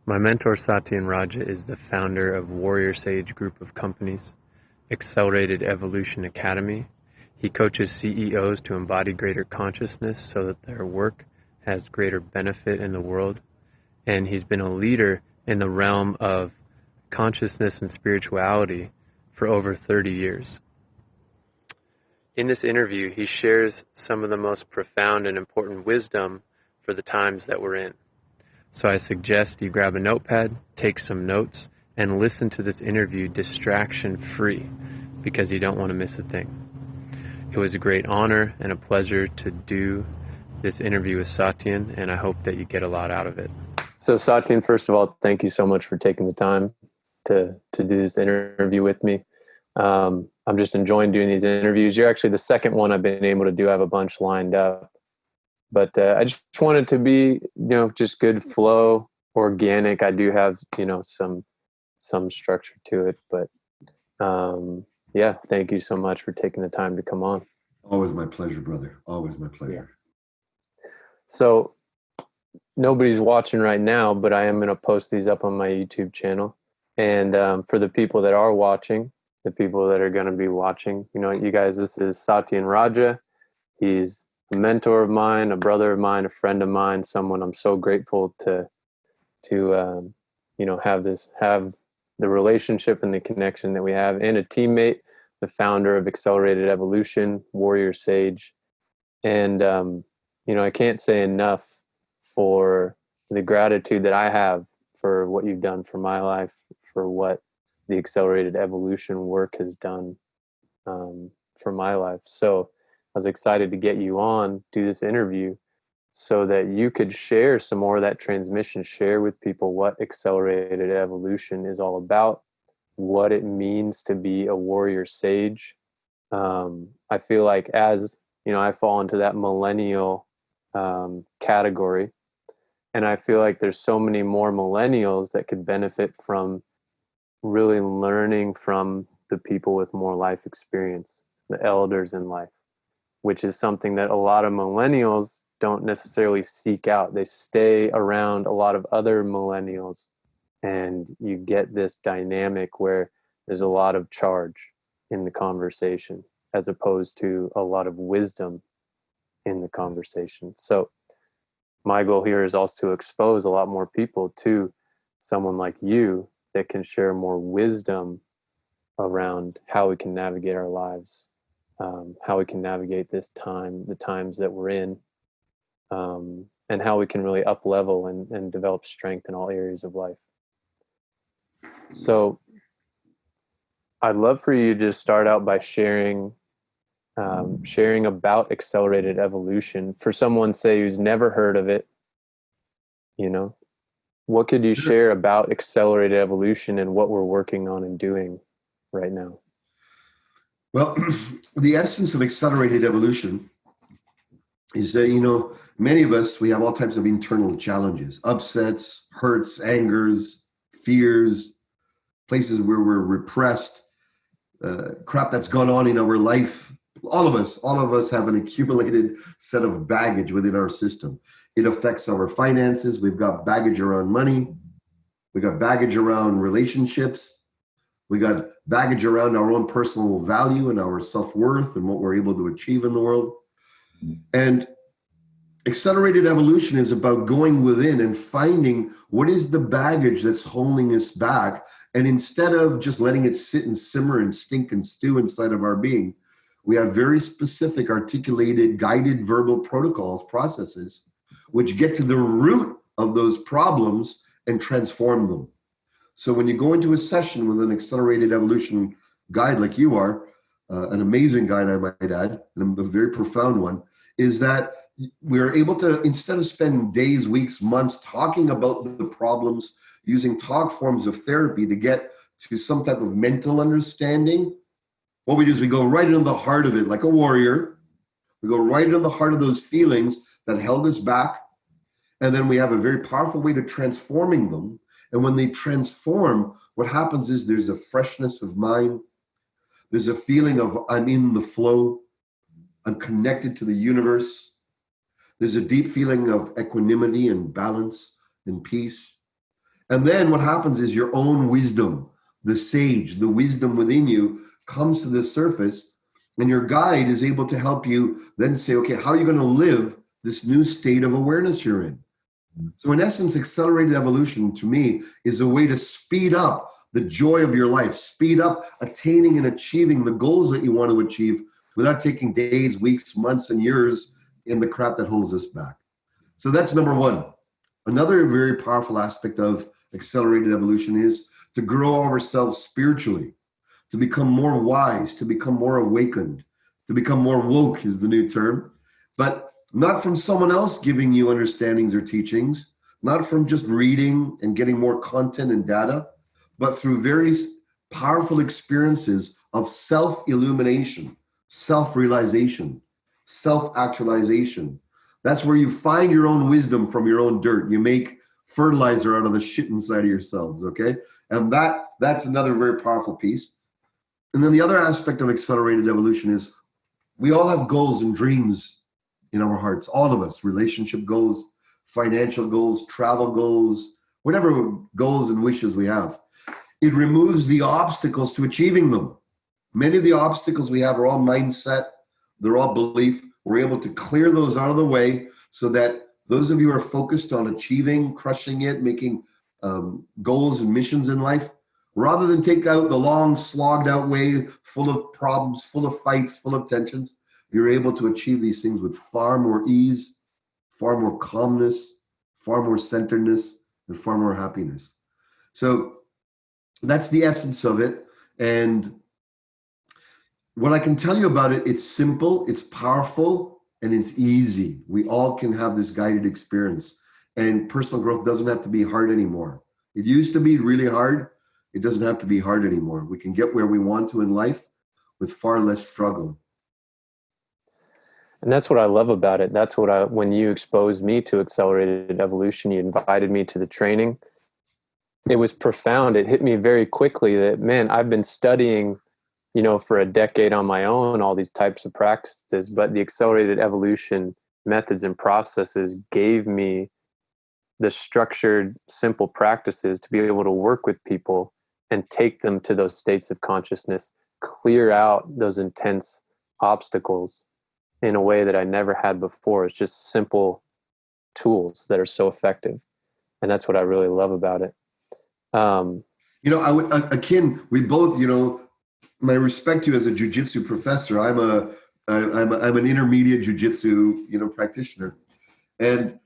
My mentor Satyen Raja is the founder of Warrior Sage Group of Companies, Accelerated Evolution Academy. He coaches CEOs to embody greater consciousness so that their work has greater benefit in the world. And he's been a leader in the realm of consciousness and spirituality for over 30 years. In this interview, he shares some of the most profound and important wisdom for the times that we're in. So I suggest you grab a notepad, take some notes, and listen to this interview distraction-free because you don't want to miss a thing. It was a great honor and a pleasure to do this interview with Satyen, and I hope that you get a lot out of it. So Satyen, first of all, thank you so much for taking the time to do this interview with me. I'm just enjoying doing these interviews. You're actually the second one I've been able to do. I have a bunch lined up. But I just want it to be, just good flow, organic. I do have, some structure to it. But yeah, thank you so much for taking the time to come on. Always my pleasure, brother. Always my pleasure. Yeah. So nobody's watching right now, but I am going to post these up on my YouTube channel. And for the people that are watching, the people that are going to be watching, you guys, this is Satyen Raja. He's a mentor of mine, a brother of mine, a friend of mine, someone I'm so grateful to have the relationship and the connection that we have, and a teammate, the founder of Accelerated Evolution, Warrior Sage. And, I can't say enough for the gratitude that I have for what you've done for my life, for what the Accelerated Evolution work has done for my life. So I was excited to get you on, do this interview so that you could share some more of that transmission, share with people what Accelerated Evolution is all about, what it means to be a warrior sage. I feel like as, I fall into that millennial category, and I feel like there's so many more millennials that could benefit from really learning from the people with more life experience, the elders in life, which is something that a lot of millennials don't necessarily seek out. They stay around a lot of other millennials, and you get this dynamic where there's a lot of charge in the conversation as opposed to a lot of wisdom in the conversation. So my goal here is also to expose a lot more people to someone like you that can share more wisdom around how we can navigate our lives, how we can navigate this time, the times that we're in, and how we can really up level and develop strength in all areas of life. So I'd love for you to just start out by sharing about Accelerated Evolution for someone, say, who's never heard of it. What could you share about Accelerated Evolution and what we're working on and doing right now? Well, the essence of accelerated evolution is that, many of us, we have all types of internal challenges, upsets, hurts, angers, fears, places where we're repressed, crap that's gone on in our life. All of us have an accumulated set of baggage within our system. It affects our finances. We've got baggage around money. We got baggage around relationships. We got baggage around our own personal value and our self-worth and what we're able to achieve in the world. And accelerated evolution is about going within and finding what is the baggage that's holding us back. And instead of just letting it sit and simmer and stink and stew inside of our being, we have very specific, articulated, guided verbal protocols, processes, which get to the root of those problems and transform them. So when you go into a session with an accelerated evolution guide like you are, an amazing guide, I might add, and a very profound one, is that we're able to, instead of spend days, weeks, months talking about the problems, using talk forms of therapy to get to some type of mental understanding, what we do is we go right into the heart of it like a warrior. We go right into the heart of those feelings that held us back. And then we have a very powerful way to transforming them. And when they transform, what happens is there's a freshness of mind. There's a feeling of I'm in the flow. I'm connected to the universe. There's a deep feeling of equanimity and balance and peace. And then what happens is your own wisdom, the sage, the wisdom within you comes to the surface, and your guide is able to help you then say, okay, how are you going to live this new state of awareness you're in? So, in essence, accelerated evolution to me is a way to speed up the joy of your life, speed up attaining and achieving the goals that you want to achieve without taking days, weeks, months, and years in the crap that holds us back. So, that's number one. Another very powerful aspect of accelerated evolution is to grow ourselves spiritually, to become more wise, to become more awakened, to become more woke is the new term, but not from someone else giving you understandings or teachings, not from just reading and getting more content and data, but through very powerful experiences of self-illumination, self-realization, self-actualization. That's where you find your own wisdom from your own dirt. You make fertilizer out of the shit inside of yourselves, okay? And that's another very powerful piece. And then the other aspect of accelerated evolution is we all have goals and dreams in our hearts, all of us, relationship goals, financial goals, travel goals, whatever goals and wishes we have. It removes the obstacles to achieving them. Many of the obstacles we have are all mindset, they're all belief. We're able to clear those out of the way so that those of you who are focused on achieving, crushing it, making goals and missions in life, rather than take out the long, slogged out way, full of problems, full of fights, full of tensions, you're able to achieve these things with far more ease, far more calmness, far more centeredness, and far more happiness. So that's the essence of it. And what I can tell you about it, it's simple, it's powerful, and it's easy. We all can have this guided experience. And personal growth doesn't have to be hard anymore. It used to be really hard. It doesn't have to be hard anymore. We can get where we want to in life with far less struggle. And that's what I love about it. That's what when you exposed me to accelerated evolution, you invited me to the training. It was profound. It hit me very quickly that, man, I've been studying, for a decade on my own, all these types of practices, but the accelerated evolution methods and processes gave me the structured, simple practices to be able to work with people and take them to those states of consciousness, clear out those intense obstacles in a way that I never had before. It's just simple tools that are so effective. And that's what I really love about it. I would, Akin, we both, my respect to you as a jiu-jitsu professor. I'm an intermediate jiu-jitsu, practitioner. And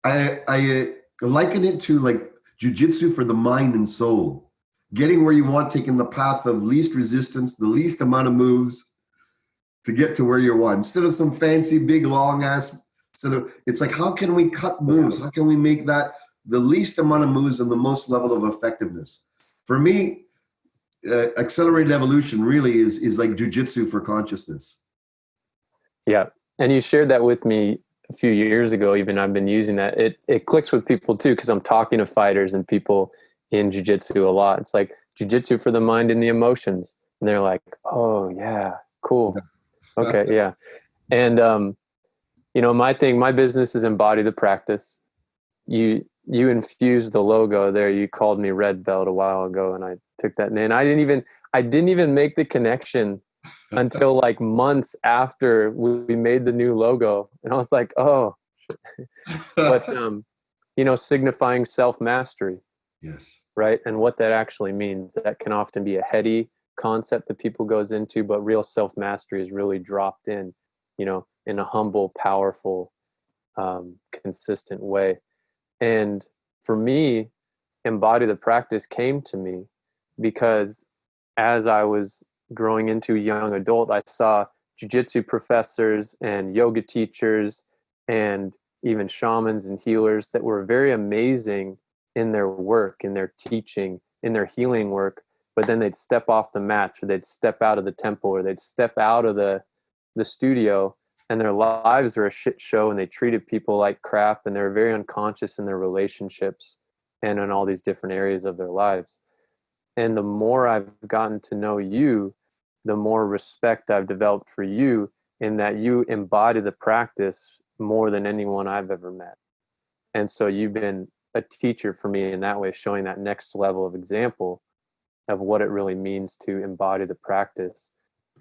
I liken it to like jiu-jitsu for the mind and soul. Getting where you want, taking the path of least resistance, the least amount of moves to get to where you want. Instead of some fancy, big, long ass, it's like, how can we cut moves? How can we make that the least amount of moves and the most level of effectiveness? For me, accelerated evolution really is like jujitsu for consciousness. Yeah. And you shared that with me a few years ago. Even I've been using that. It clicks with people too, because I'm talking to fighters and people in jiu-jitsu a lot. It's like jiu-jitsu for the mind and the emotions. And they're like, oh yeah, cool. Okay. Yeah. And, my business is Embody the Practice. You infused the logo there. You called me Red Belt a while ago, and I took that name. I didn't even make the connection until like months after we made the new logo. And I was like, oh, but, signifying self-mastery. Yes. Right. And what that actually means, that can often be a heady concept that people goes into, but real self-mastery is really dropped in a humble, powerful, consistent way. And for me, Embody the Practice came to me because as I was growing into young adult, I saw jiu-jitsu professors and yoga teachers and even shamans and healers that were very amazing in their work, in their teaching, in their healing work, but then they'd step off the mats, or they'd step out of the temple, or they'd step out of the studio, and their lives were a shit show, and they treated people like crap, and they were very unconscious in their relationships and in all these different areas of their lives. And the more I've gotten to know you, the more respect I've developed for you, in that you embody the practice more than anyone I've ever met. And so you've been a teacher for me in that way, showing that next level of example of what it really means to embody the practice.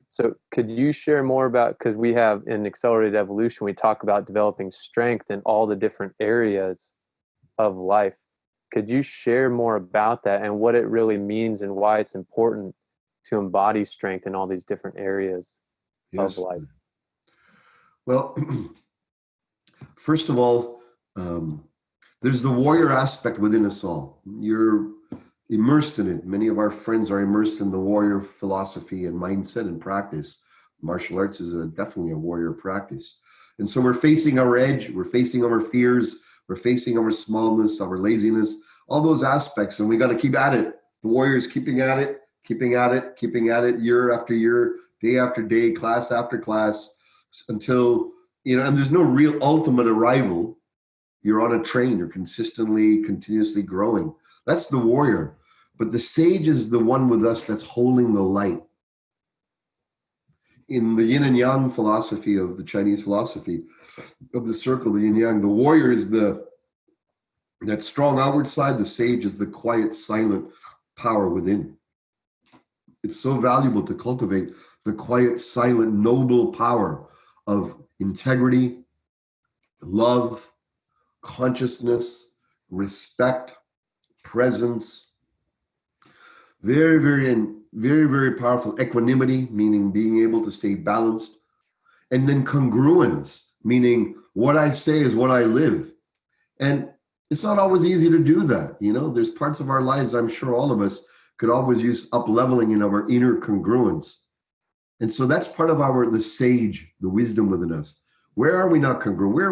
So could you share more about, because we have in Accelerated Evolution, we talk about developing strength in all the different areas of life. Could you share more about that and what it really means and why it's important to embody strength in all these different areas of Yes. life? Well, first of all, there's the warrior aspect within us all. You're immersed in it. Many of our friends are immersed in the warrior philosophy and mindset and practice. Martial arts is definitely a warrior practice. And so we're facing our edge, we're facing our fears, we're facing our smallness, our laziness, all those aspects. And we got to keep at it. The warrior's keeping at it, keeping at it, keeping at it year after year, day after day, class after class, until, and there's no real ultimate arrival. You're on a train, you're continuously growing. That's the warrior. But the sage is the one with us that's holding the light. In the yin and yang philosophy of the Chinese philosophy of the circle, the yin yang, the warrior is that strong outward side. The sage is the quiet, silent power within. It's so valuable to cultivate the quiet, silent, noble power of integrity, love, consciousness, respect, presence. Very, very, very, very powerful. Equanimity, meaning being able to stay balanced. And then congruence, meaning what I say is what I live. And it's not always easy to do that. There's parts of our lives, I'm sure all of us could always use up leveling in our inner congruence. And so that's part of the sage, the wisdom within us. Where are we not congruent? Where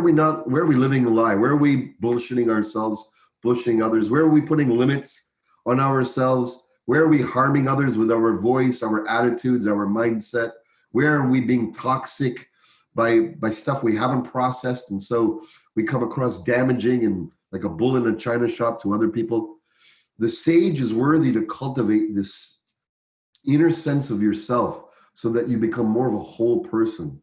are we living a lie? Where are we bullshitting ourselves, bullshitting others? Where are we putting limits on ourselves? Where are we harming others with our voice, our attitudes, our mindset? Where are we being toxic by stuff we haven't processed? And so we come across damaging and like a bull in a china shop to other people. The sage is worthy to cultivate this inner sense of yourself so that you become more of a whole person.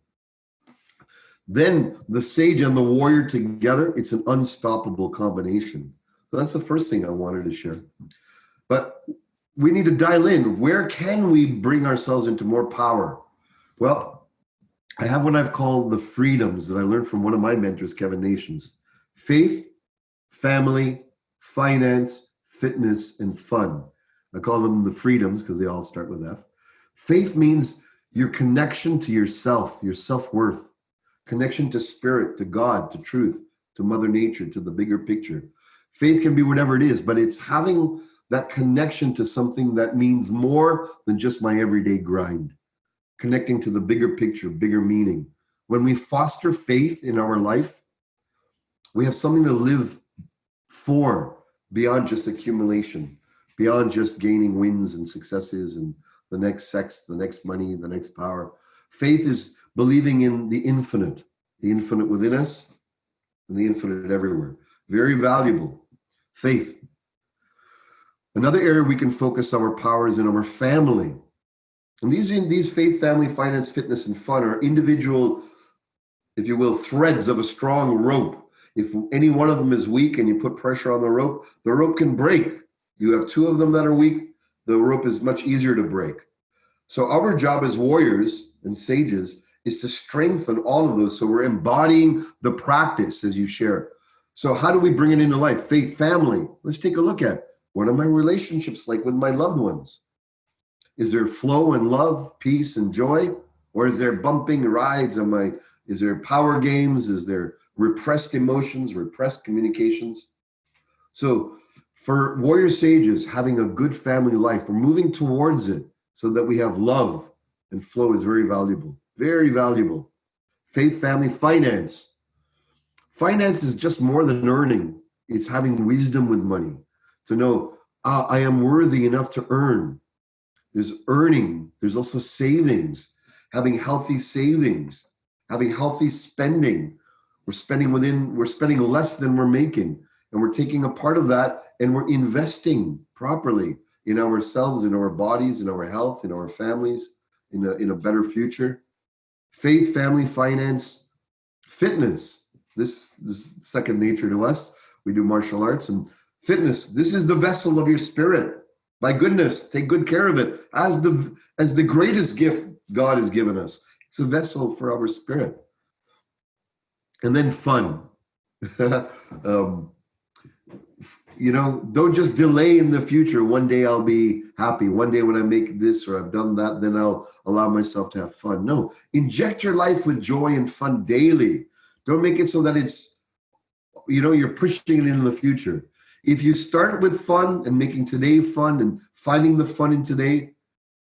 Then the sage and the warrior together, it's an unstoppable combination. So that's the first thing I wanted to share. But we need to dial in. Where can we bring ourselves into more power? Well, I have what I've called the freedoms that I learned from one of my mentors, Kevin Nations. Faith, family, finance, fitness, and fun. I call them the freedoms because they all start with F. Faith means your connection to yourself, your self-worth, connection to spirit, to God, to truth, to Mother Nature, to the bigger picture. Faith can be whatever it is, but it's having that connection to something that means more than just my everyday grind. Connecting to the bigger picture, bigger meaning. When we foster faith in our life, we have something to live for beyond just accumulation, beyond just gaining wins and successes and the next sex, the next money, the next power. Faith is believing in the infinite within us and the infinite everywhere. Very valuable. Faith. Another area we can focus our powers in our family. And these faith, family, finance, fitness, and fun are individual, if you will, threads of a strong rope. If any one of them is weak and you put pressure on the rope can break. You have two of them that are weak, the rope is much easier to break. So our job as warriors and sages is to strengthen all of those. So we're embodying the practice as you share. So how do we bring it into life? Faith, family. Let's take a look at what are my relationships like with my loved ones? Is there flow and love, peace and joy? Or is there bumping rides? Is there power games? Is there repressed emotions, repressed communications? So for warrior sages, having a good family life, we're moving towards it so that we have love and flow is very valuable. Very valuable. Faith, family, finance. Finance is just more than earning. It's having wisdom with money to know, I am worthy enough to earn. There's earning. There's also savings, having healthy savings, having healthy spending. We're spending less than we're making. And we're taking a part of that and we're investing properly in ourselves, in our bodies, in our health, in our families, in a better future. Faith, family, finance, fitness. This is second nature to us. We do martial arts and fitness. This is the vessel of your spirit. My goodness, take good care of it as the greatest gift God has given us. It's a vessel for our spirit. And then fun. Don't just delay in the future. One day I'll be happy. One day when I make this or I've done that, then I'll allow myself to have fun. No, inject your life with joy and fun daily. Don't make it so that it's, you're pushing it into the future. If you start with fun and making today fun and finding the fun in today,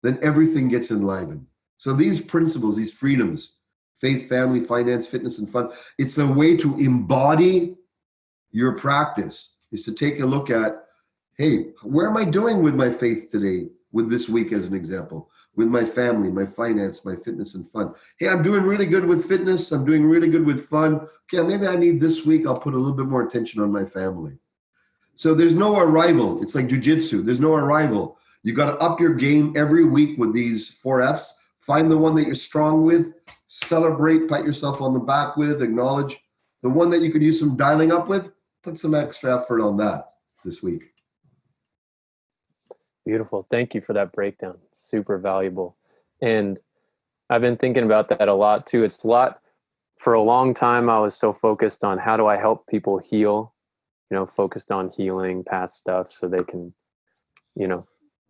then everything gets enlivened. So these principles, these freedoms, faith, family, finance, fitness, and fun, it's a way to embody your practice, is to take a look at, hey, where am I doing with my faith today, with this week as an example, with my family, my finance, my fitness and fun. Hey, I'm doing really good with fitness. I'm doing really good with fun. Okay, maybe I need this week, I'll put a little bit more attention on my family. So there's no arrival. It's like jujitsu. There's no arrival. You got to up your game every week with these 4 Fs. Find the one that you're strong with, celebrate, pat yourself on the back with, acknowledge. The one that you could use some dialing up with, put some extra effort on that this week. Beautiful. Thank you for that breakdown. Super valuable. And I've been thinking about that a lot too. It's a lot, for a long time, I was so focused on how do I help people heal, focused on healing past stuff so they can,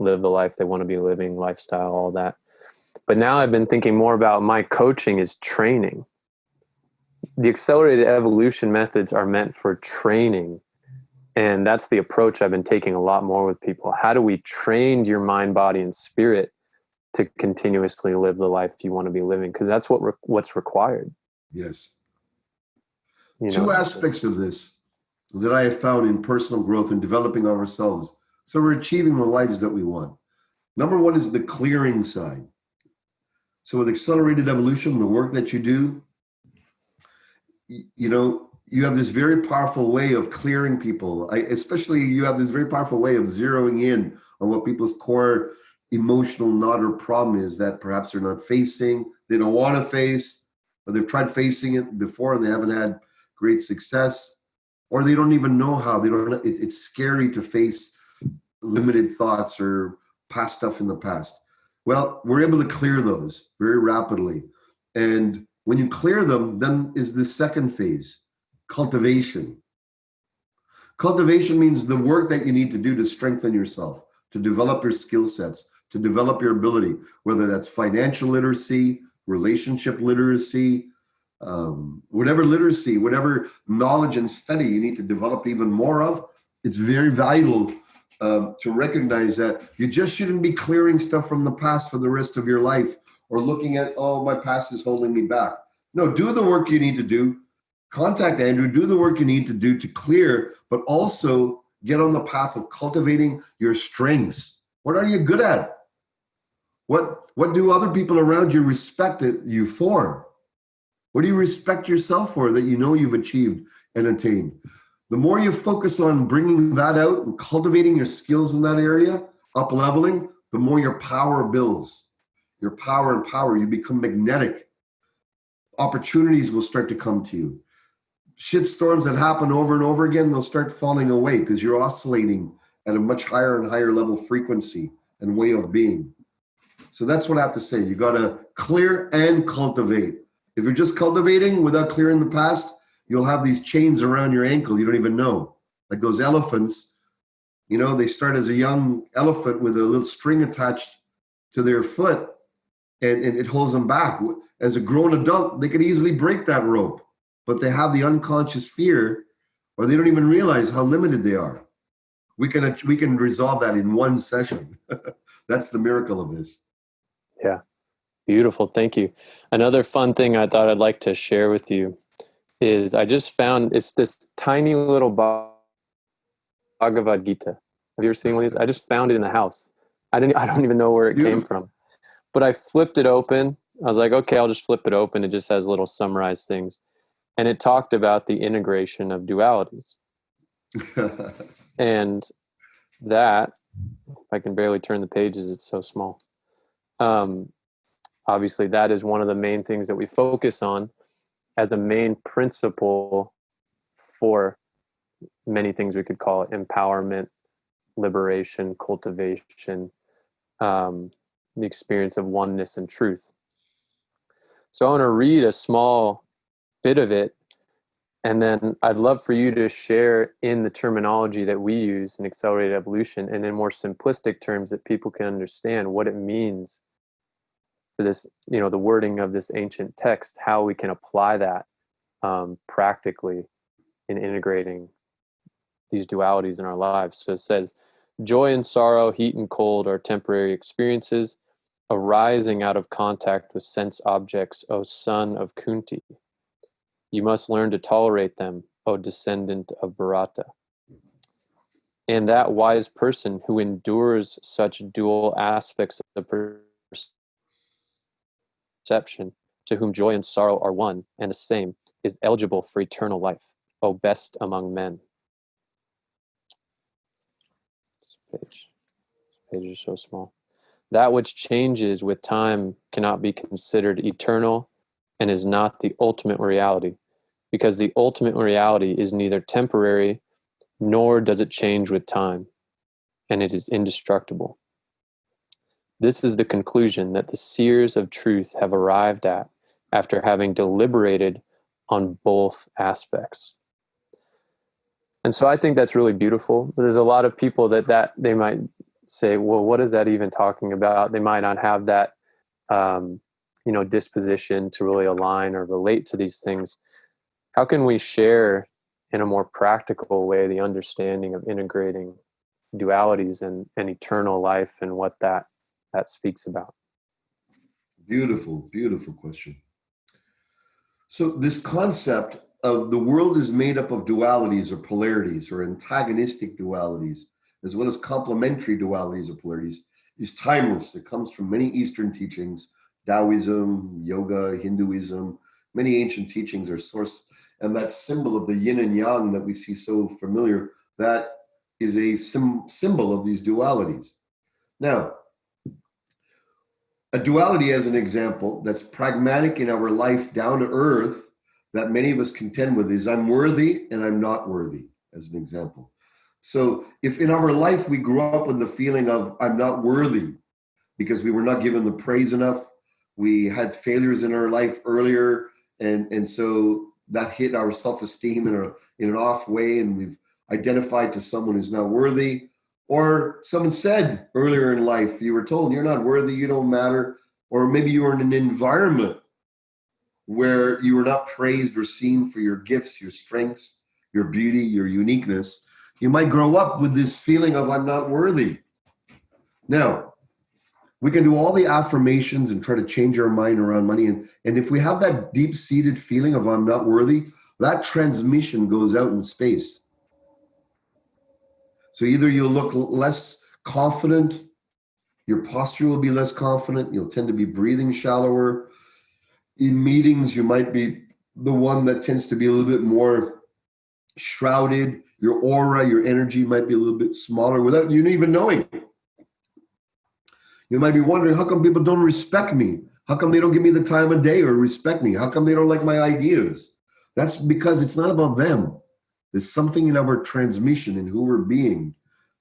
live the life they want to be living, lifestyle, all that. But now I've been thinking more about my coaching is training. The accelerated evolution methods are meant for training. And that's the approach I've been taking a lot more with people. How do we train your mind, body, and spirit to continuously live the life you want to be living? Because that's what's required. Yes. 2 aspects of this that I have found in personal growth and developing ourselves, so we're achieving the lives that we want. Number 1 is the clearing side. So with accelerated evolution, the work that you do, you have this very powerful way of clearing people. Especially you have this very powerful way of zeroing in on what people's core emotional knot or problem is that perhaps they're not facing, they don't want to face, or they've tried facing it before and they haven't had great success, or they don't even know how. It's scary to face limited thoughts or past stuff in the past. Well, we're able to clear those very rapidly. And when you clear them, then is the second phase, cultivation. Cultivation means the work that you need to do to strengthen yourself, to develop your skill sets, to develop your ability, whether that's financial literacy, relationship literacy, whatever literacy, whatever knowledge and study you need to develop even more of. It's very valuable to recognize that you just shouldn't be clearing stuff from the past for the rest of your life, or looking at, oh, my past is holding me back. No, do the work you need to do. Contact Andrew, do the work you need to do to clear, but also get on the path of cultivating your strengths. What are you good at? What do other people around you respect you for? What do you respect yourself for that you've achieved and attained? The more you focus on bringing that out and cultivating your skills in that area, up-leveling, the more your power builds. Your power and power, you become magnetic. Opportunities will start to come to you. Shit storms that happen over and over again, they'll start falling away because you're oscillating at a much higher and higher level frequency and way of being. So that's what I have to say. You got to clear and cultivate. If you're just cultivating without clearing the past, you'll have these chains around your ankle you don't even know. Like those elephants, they start as a young elephant with a little string attached to their foot, and it holds them back. As a grown adult, they could easily break that rope, but they have the unconscious fear, or they don't even realize how limited they are. We can resolve that in one session. That's the miracle of this. Yeah. Beautiful. Thank you. Another fun thing I thought I'd like to share with you is I just found it's this tiny little Bhagavad Gita. Have you ever seen one of these? I just found it in the house. I don't even know where it came from, but I flipped it open. I was like, okay, I'll just flip it open. It just has little summarized things. And it talked about the integration of dualities. And that, I can barely turn the pages. It's so small. Obviously, that is one of the main things that we focus on as a main principle for many things we could call it: empowerment, liberation, cultivation, the experience of oneness and truth. So I want to read a small bit of it, and then I'd love for you to share in the terminology that we use in accelerated evolution, and in more simplistic terms that people can understand what it means for this, the wording of this ancient text, how we can apply that practically in integrating these dualities in our lives. So it says, joy and sorrow, heat and cold are temporary experiences arising out of contact with sense objects, O son of Kunti. You must learn to tolerate them, O descendant of Bharata. And that wise person who endures such dual aspects of perception, to whom joy and sorrow are one and the same, is eligible for eternal life, O best among men. This page is so small. That which changes with time cannot be considered eternal and is not the ultimate reality, because the ultimate reality is neither temporary nor does it change with time, and it is indestructible. This is the conclusion that the seers of truth have arrived at after having deliberated on both aspects. And so I think that's really beautiful. There's a lot of people that they might say, well, what is that even talking about? They might not have that, disposition to really align or relate to these things. How can we share in a more practical way the understanding of integrating dualities and eternal life and what that speaks about? Beautiful, beautiful question. So this concept of the world is made up of dualities or polarities or antagonistic dualities, as well as complementary dualities or polarities, is timeless. It comes from many Eastern teachings, Taoism, yoga, Hinduism. Many ancient teachings are sourced, and that symbol of the yin and yang that we see so familiar, that is a symbol of these dualities. Now, a duality as an example that's pragmatic in our life, down to earth, that many of us contend with is I'm worthy and I'm not worthy, as an example. So if in our life we grew up with the feeling of I'm not worthy because we were not given the praise enough, we had failures in our life earlier, and so that hit our self-esteem in an off way, and we've identified to someone who's not worthy. Or someone said earlier in life, you were told you're not worthy, you don't matter. Or maybe you were in an environment where you were not praised or seen for your gifts, your strengths, your beauty, your uniqueness. You might grow up with this feeling of I'm not worthy. Now, we can do all the affirmations and try to change our mind around money. And if we have that deep-seated feeling of I'm not worthy, that transmission goes out in space. So either you'll look less confident, your posture will be less confident, you'll tend to be breathing shallower. In meetings, you might be the one that tends to be a little bit more shrouded. Your aura, your energy might be a little bit smaller without you even knowing. You might be wondering, how come people don't respect me? How come they don't give me the time of day or respect me? How come they don't like my ideas? That's because it's not about them. There's something in our transmission, in who we're being,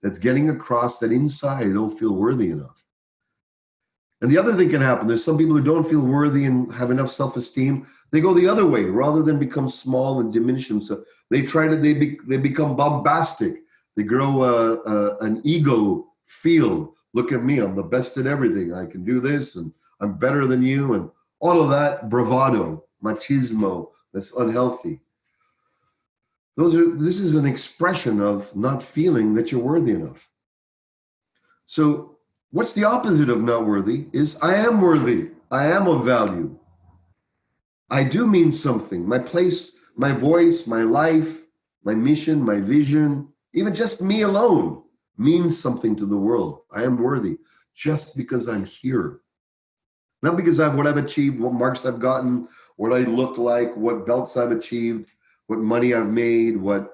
that's getting across that inside you don't feel worthy enough. And the other thing can happen. There's some people who don't feel worthy and have enough self-esteem. They go the other way. Rather than become small and diminish themselves, they become bombastic. They grow an ego field. Look at me, I'm the best at everything. I can do this, and I'm better than you, and all of that bravado, machismo, that's unhealthy. This is an expression of not feeling that you're worthy enough. So what's the opposite of not worthy is I am worthy. I am of value. I do mean something. My place, my voice, my life, my mission, my vision, even just me alone means something to the world. I am worthy just because I'm here. Not because of what I've achieved, what marks I've gotten, what I look like, what belts I've achieved, what money I've made, what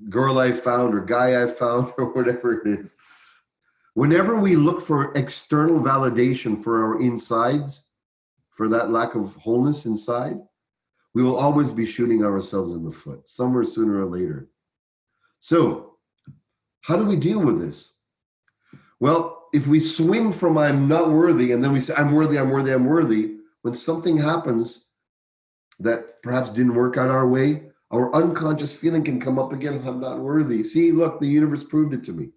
girl I found or guy I found or whatever it is. Whenever we look for external validation for our insides, for that lack of wholeness inside, we will always be shooting ourselves in the foot, somewhere sooner or later. So, how do we deal with this? Well, if we swing from I'm not worthy, and then we say, I'm worthy, I'm worthy, I'm worthy, when something happens that perhaps didn't work out our way, our unconscious feeling can come up again, I'm not worthy. See, look, the universe proved it to me.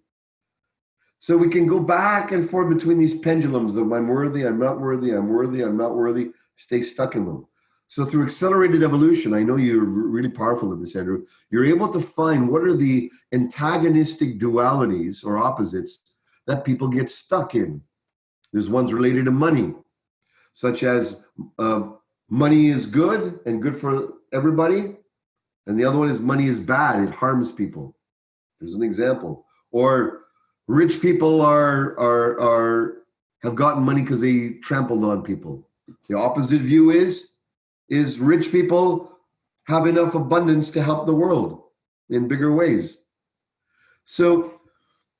So we can go back and forth between these pendulums of I'm worthy, I'm not worthy, I'm worthy, I'm not worthy, stay stuck in them. So through accelerated evolution, I know you're really powerful at this, Andrew, you're able to find what are the antagonistic dualities or opposites that people get stuck in. There's ones related to money, such as money is good and good for everybody. And the other one is money is bad, it harms people. There's an example. Or rich people have gotten money because they trampled on people. The opposite view is rich people have enough abundance to help the world in bigger ways. So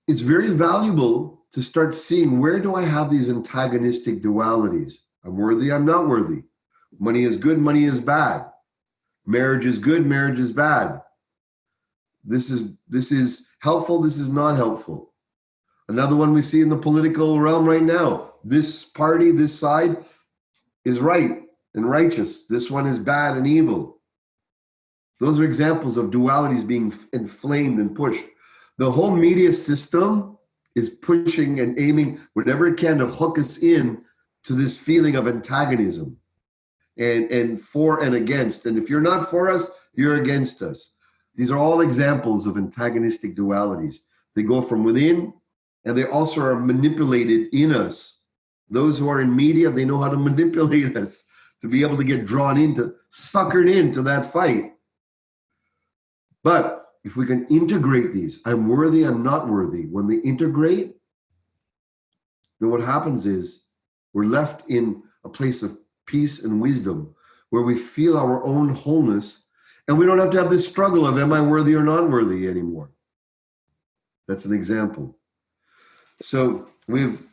it's very valuable to start seeing, where do I have these antagonistic dualities? I'm worthy, I'm not worthy. Money is good, money is bad. Marriage is good, marriage is bad. This is helpful, this is not helpful. Another one we see in the political realm right now. This party, this side is right and righteous. This one is bad and evil. Those are examples of dualities being inflamed and pushed. The whole media system is pushing and aiming whatever it can to hook us in to this feeling of antagonism and for and against. And if you're not for us, you're against us. These are all examples of antagonistic dualities. They go from within, and they also are manipulated in us. Those who are in media, they know how to manipulate us to be able to get drawn into, suckered into that fight. But if we can integrate these, I'm worthy, I'm not worthy, when they integrate, then what happens is we're left in a place of peace and wisdom where we feel our own wholeness, and we don't have to have this struggle of am I worthy or not worthy anymore. That's an example. So we've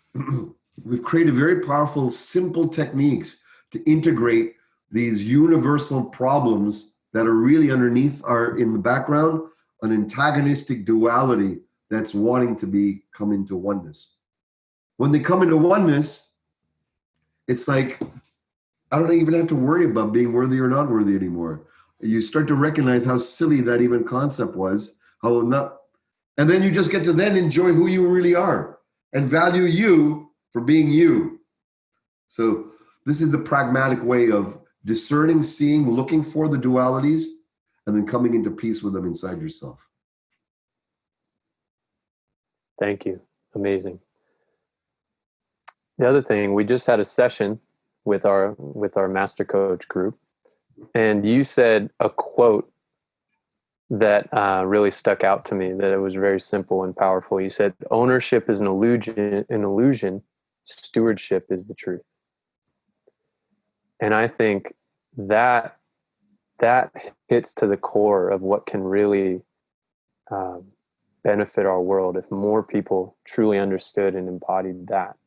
created very powerful, simple techniques to integrate these universal problems that are really underneath, are in the background, an antagonistic duality that's wanting to come into oneness. When they come into oneness, it's like, I don't even have to worry about being worthy or not worthy anymore. You start to recognize how silly that even concept was, and then you just get to then enjoy who you really are and value you for being you. So this is the pragmatic way of discerning, seeing, looking for the dualities, and then coming into peace with them inside yourself. Thank you. Amazing. The other thing, we just had a session with our master coach group, and you said a quote that really stuck out to me, that it was very simple and powerful. You said, ownership is an illusion, stewardship is the truth. And I think that hits to the core of what can really benefit our world if more people truly understood and embodied that.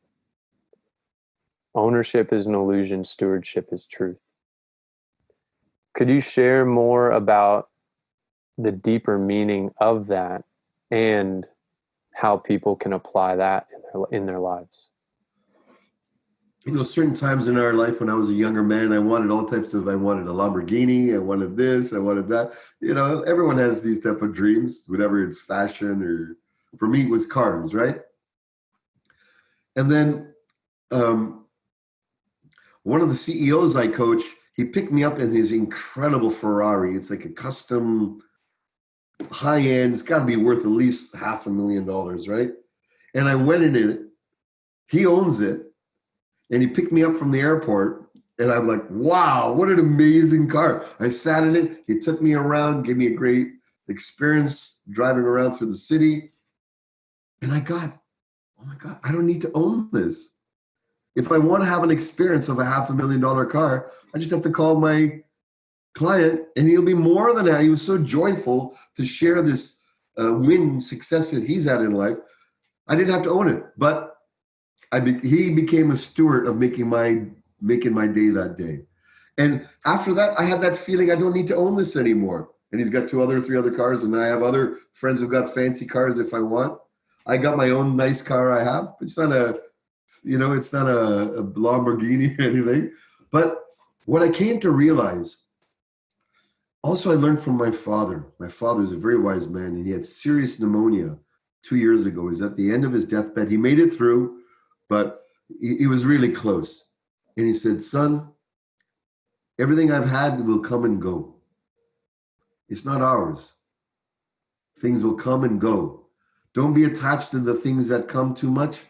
Ownership is an illusion, stewardship is truth. Could you share more about the deeper meaning of that and how people can apply that in their lives? Certain times in our life when I was a younger man, I wanted all types of, I wanted a Lamborghini, I wanted this, I wanted that. Everyone has these type of dreams, whatever it's fashion, or for me it was cars, right? And then one of the CEOs I coach, he picked me up in his incredible Ferrari. It's like a custom high end. It's got to be worth at least $500,000, right? And I went in it. He owns it. And he picked me up from the airport. And I'm like, wow, what an amazing car. I sat in it. He took me around, gave me a great experience driving around through the city. And I got, oh my God, I don't need to own this. If I want to have an experience of a $500,000 car, I just have to call my client and he'll be more than that. He was so joyful to share this win success that he's had in life. I didn't have to own it, but he became a steward of making my day that day. And after that, I had that feeling I don't need to own this anymore. And he's got three other cars, and I have other friends who've got fancy cars if I want. I got my own nice car I have. It's not it's not a Lamborghini or anything. But what I came to realize, also I learned from my father. My father is a very wise man, and he had serious pneumonia 2 years ago. He's at the end of his deathbed. He made it through, but he was really close. And he said, son, everything I've had will come and go. It's not ours. Things will come and go. Don't be attached to the things that come too much.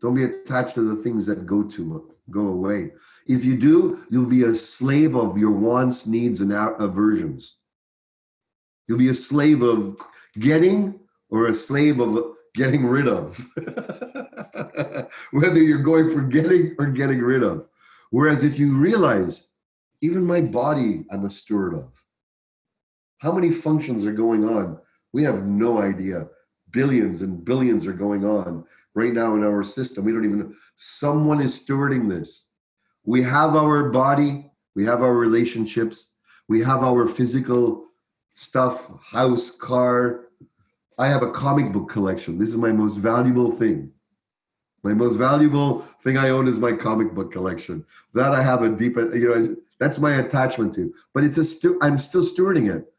Don't be attached to the things that go too much, go away. If you do, you'll be a slave of your wants, needs, and aversions. You'll be a slave of getting or a slave of getting rid of. Whether you're going for getting or getting rid of. Whereas if you realize, even my body, I'm a steward of. How many functions are going on? We have no idea. Billions and billions are going on right now in our system. We don't even know. Someone is stewarding this. We have our body, we have our relationships, we have our physical stuff, house, car. I have a comic book collection. This is my most valuable thing. My most valuable thing I own is my comic book collection. That I have a deep, that's my attachment to. But I'm still stewarding it.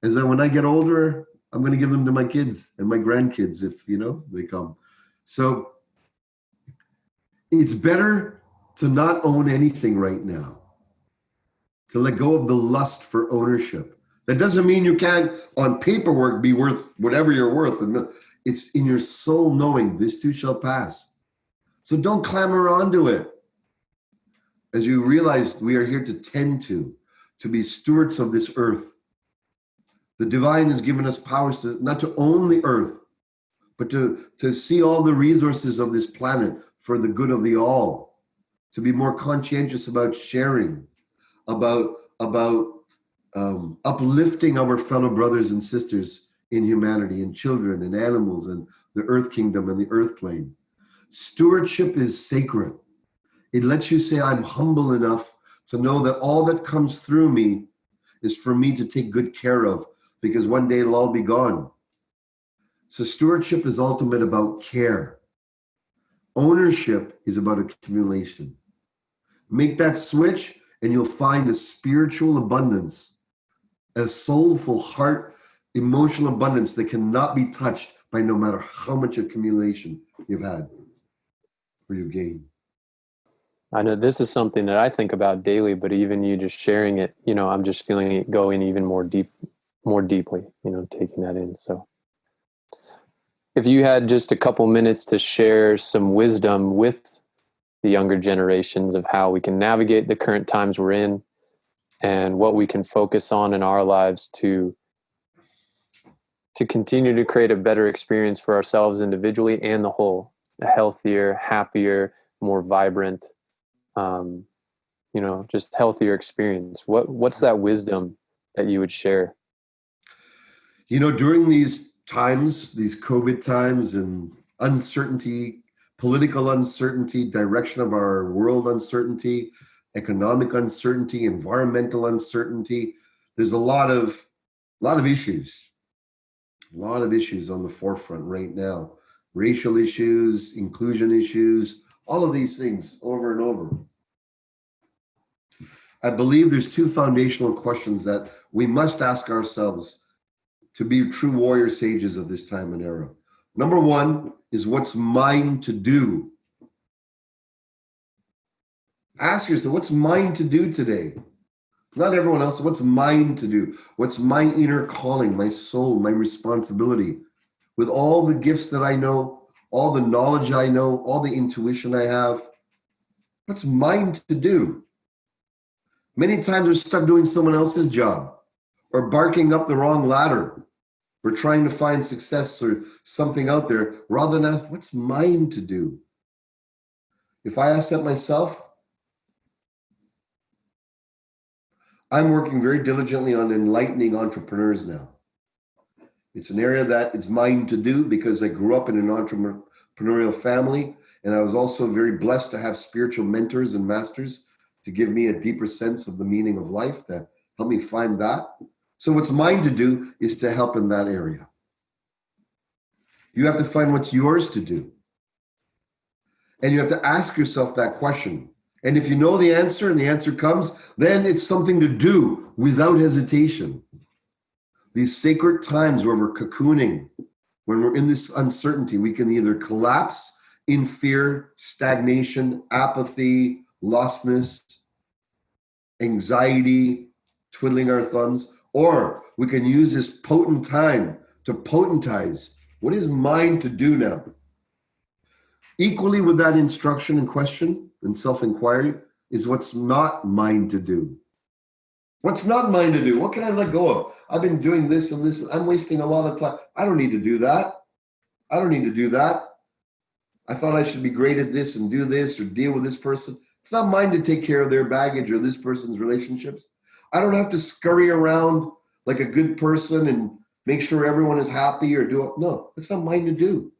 As when I get older, I'm going to give them to my kids and my grandkids if, they come. So it's better to not own anything right now, to let go of the lust for ownership. That doesn't mean you can't, on paperwork, be worth whatever you're worth. It's in your soul knowing this too shall pass. So don't clamor onto it. As you realize, we are here to tend to be stewards of this earth. The divine has given us powers not to own the earth, but to see all the resources of this planet for the good of the all, to be more conscientious about sharing, about uplifting our fellow brothers and sisters in humanity, and children and animals and the earth kingdom and the earth plane. Stewardship is sacred. It lets you say, I'm humble enough to know that all that comes through me is for me to take good care of, because one day it'll all be gone. So stewardship is ultimate about care. Ownership is about accumulation. Make that switch and you'll find a spiritual abundance, a soulful heart, emotional abundance that cannot be touched by no matter how much accumulation you've had or you've gained. I know this is something that I think about daily, but even you just sharing it, I'm just feeling it going even more deeply, taking that in. So if you had just a couple minutes to share some wisdom with the younger generations of how we can navigate the current times we're in and what we can focus on in our lives to continue to create a better experience for ourselves individually and the whole, a healthier, happier, more vibrant, just healthier experience. What's that wisdom that you would share? During these times, these COVID times and uncertainty, political uncertainty, direction of our world uncertainty, economic uncertainty, environmental uncertainty, there's a lot of issues. A lot of issues on the forefront right now. Racial issues, inclusion issues, all of these things over and over. I believe there's two foundational questions that we must ask ourselves to be true warrior sages of this time and era. Number one is, what's mine to do? Ask yourself, what's mine to do today? Not everyone else. What's mine to do? What's my inner calling, my soul, my responsibility? With all the gifts that I know, all the knowledge I know, all the intuition I have, what's mine to do? Many times we're stuck doing someone else's job or barking up the wrong ladder. We're trying to find success or something out there rather than ask, what's mine to do? If I ask that myself, I'm working very diligently on enlightening entrepreneurs now. It's an area that is mine to do because I grew up in an entrepreneurial family, and I was also very blessed to have spiritual mentors and masters to give me a deeper sense of the meaning of life, to help me find that. So what's mine to do is to help in that area. You have to find what's yours to do. And you have to ask yourself that question. And if you know the answer and the answer comes, then it's something to do without hesitation. These sacred times where we're cocooning, when we're in this uncertainty, we can either collapse in fear, stagnation, apathy, lostness, anxiety, twiddling our thumbs, or we can use this potent time to potentize what is mine to do now. Equally with that instruction and question and self-inquiry is what's not mine to do. What's not mine to do? What can I let go of? I've been doing this and this. I'm wasting a lot of time. I don't need to do that. I don't need to do that. I thought I should be great at this and do this or deal with this person. It's not mine to take care of their baggage or this person's relationships. I don't have to scurry around like a good person and make sure everyone is happy or do it. No, it's not mine to do.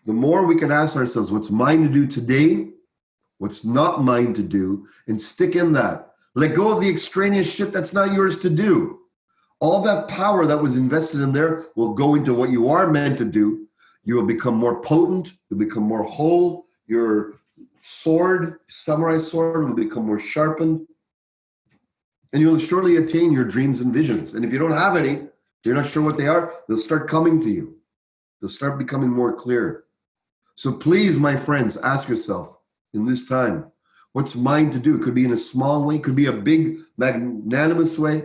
The more we can ask ourselves what's mine to do today, what's not mine to do, and stick in that. Let go of the extraneous shit that's not yours to do. All that power that was invested in there will go into what you are meant to do. You will become more potent. You'll become more whole. Your sword, samurai sword, will become more sharpened. And you'll surely attain your dreams and visions. And if you don't have any, you're not sure what they are, they'll start coming to you. They'll start becoming more clear. So please, my friends, ask yourself in this time, what's mine to do? It could be in a small way, it could be a big, magnanimous way,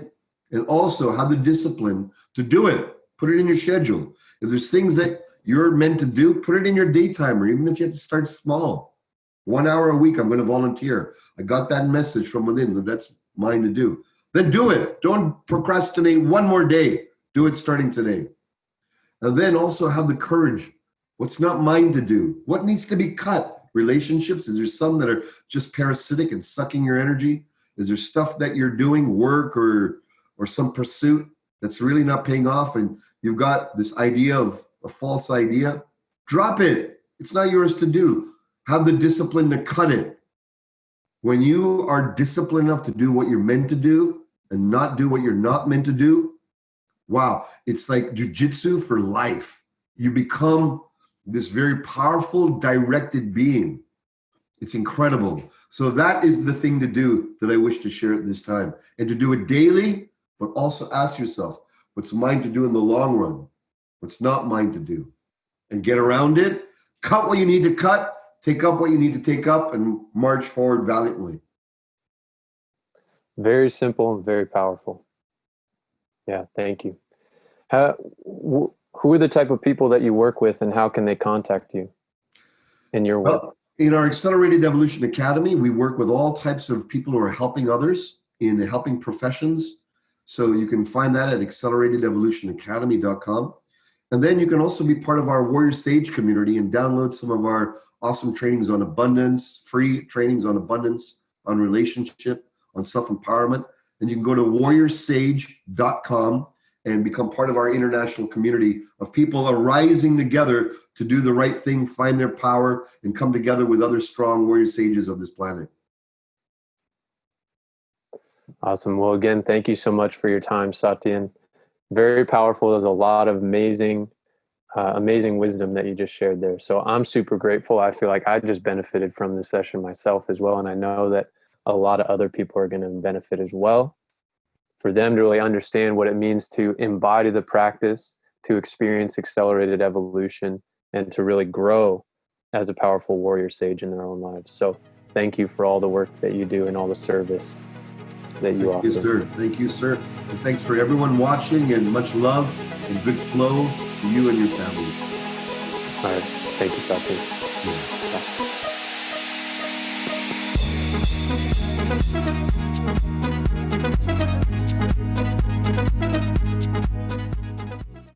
and also have the discipline to do it. Put it in your schedule. If there's things that you're meant to do, put it in your day timer, even if you have to start small. 1 hour a week, I'm going to volunteer. I got that message from within that that's mine to do. Then do it. Don't procrastinate one more day. Do it starting today. And then also have the courage. What's not mine to do? What needs to be cut? Relationships? Is there some that are just parasitic and sucking your energy? Is there stuff that you're doing, work or some pursuit that's really not paying off and you've got this idea of a false idea? Drop it. It's not yours to do. Have the discipline to cut it. When you are disciplined enough to do what you're meant to do and not do what you're not meant to do, wow, it's like jujitsu for life. You become this very powerful, directed being. It's incredible. So that is the thing to do that I wish to share at this time. And to do it daily, but also ask yourself, what's mine to do in the long run? What's not mine to do? And get around it. Cut what you need to cut. Take up what you need to take up and march forward valiantly. Very simple and very powerful. Yeah, thank you. Who are the type of people that you work with and how can they contact you in your work? Well, in our Accelerated Evolution Academy, we work with all types of people who are helping others in helping professions. So you can find that at acceleratedevolutionacademy.com. And then you can also be part of our Warrior Sage community and download some of our awesome trainings on abundance, free trainings on abundance, on relationship, on self-empowerment. And you can go to warriorsage.com and become part of our international community of people arising together to do the right thing, find their power, and come together with other strong warrior sages of this planet. Awesome. Well, again, thank you so much for your time, Satyen. Very powerful. There's a lot of amazing wisdom that you just shared there. So I'm super grateful. I feel like I just benefited from this session myself as well. And I know that a lot of other people are going to benefit as well. For them to really understand what it means to embody the practice, to experience accelerated evolution, and to really grow as a powerful warrior sage in their own lives. So thank you for all the work that you do and all the service that you offer. Thank you, sir. Thank you, sir. And thanks for everyone watching, and much love and good flow to you and your families. All right. Thank you, Satyen. Yeah. Bye.